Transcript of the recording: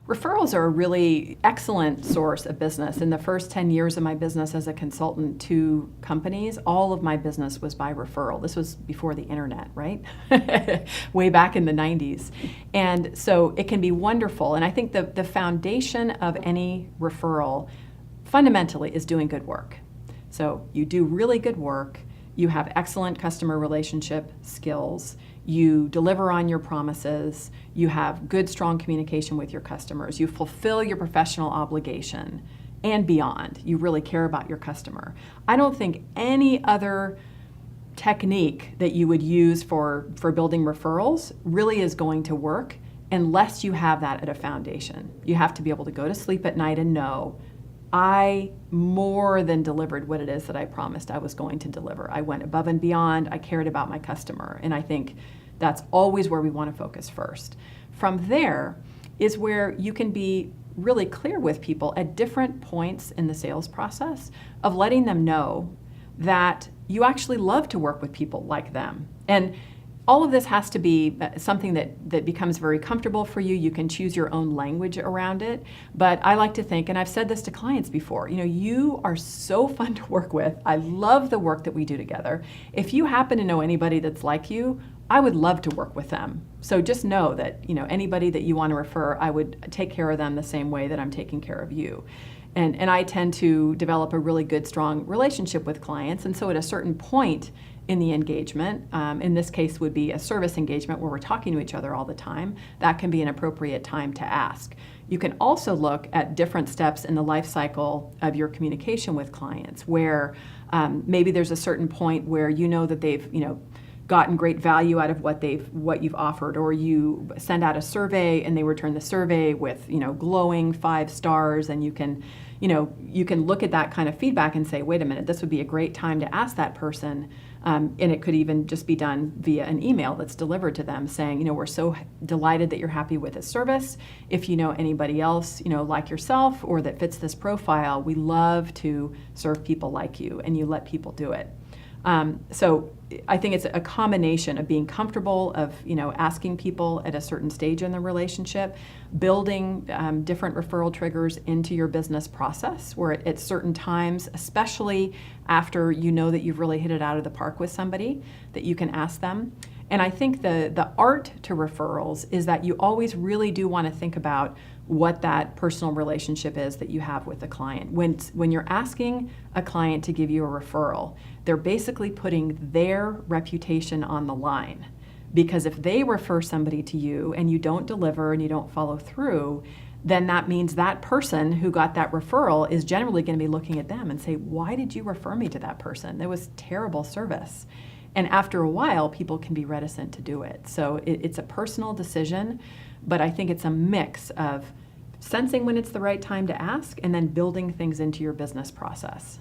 Referrals are a really excellent source of business. In the first 10 years of my business as a consultant to companies, all of my business was by referral. This was before the internet, right? Way back in the 90s. And so it can be wonderful. And I think the foundation of any referral fundamentally is doing good work. So you do really good work, you have excellent customer relationship skills, you deliver on your promises, you have good, strong communication with your customers, you fulfill your professional obligation and beyond. You really care about your customer. I don't think any other technique that you would use for building referrals really is going to work unless you have that at a foundation. You have to be able to go to sleep at night and know, I more than delivered what it is that I promised I was going to deliver. I went above and beyond. I cared about my customer. And I think that's always where we want to focus first. From there is where you can be really clear with people at different points in the sales process of letting them know that you actually love to work with people like them. And all of this has to be something that becomes very comfortable for you. You can choose your own language around it. But I like to think, and I've said this to clients before, you are so fun to work with. I love the work that we do together. If you happen to know anybody that's like you, I would love to work with them. So just know that, anybody that you want to refer, I would take care of them the same way that I'm taking care of you. And I tend to develop a really good, strong relationship with clients. And so at a certain point in the engagement, in this case would be a service engagement where we're talking to each other all the time, that can be an appropriate time to ask. You can also look at different steps in the life cycle of your communication with clients where maybe there's a certain point where you know that they've, gotten great value out of what you've offered, or you send out a survey and they return the survey with, glowing 5 stars, and you can look at that kind of feedback and say, wait a minute, this would be a great time to ask that person. And it could even just be done via an email that's delivered to them saying, we're so delighted that you're happy with this service. If you know anybody else, like yourself or that fits this profile, we love to serve people like you, and you let people do it. So I think it's a combination of being comfortable of, asking people at a certain stage in the relationship, building different referral triggers into your business process where at certain times, especially after you know that you've really hit it out of the park with somebody, that you can ask them. And I think the art to referrals is that you always really do want to think about what that personal relationship is that you have with the client. When you're asking a client to give you a referral, they're basically putting their reputation on the line. Because if they refer somebody to you and you don't deliver and you don't follow through, then that means that person who got that referral is generally going to be looking at them and say, why did you refer me to that person? That was terrible service. And after a while, people can be reticent to do it. So it's a personal decision, but I think it's a mix of sensing when it's the right time to ask and then building things into your business process.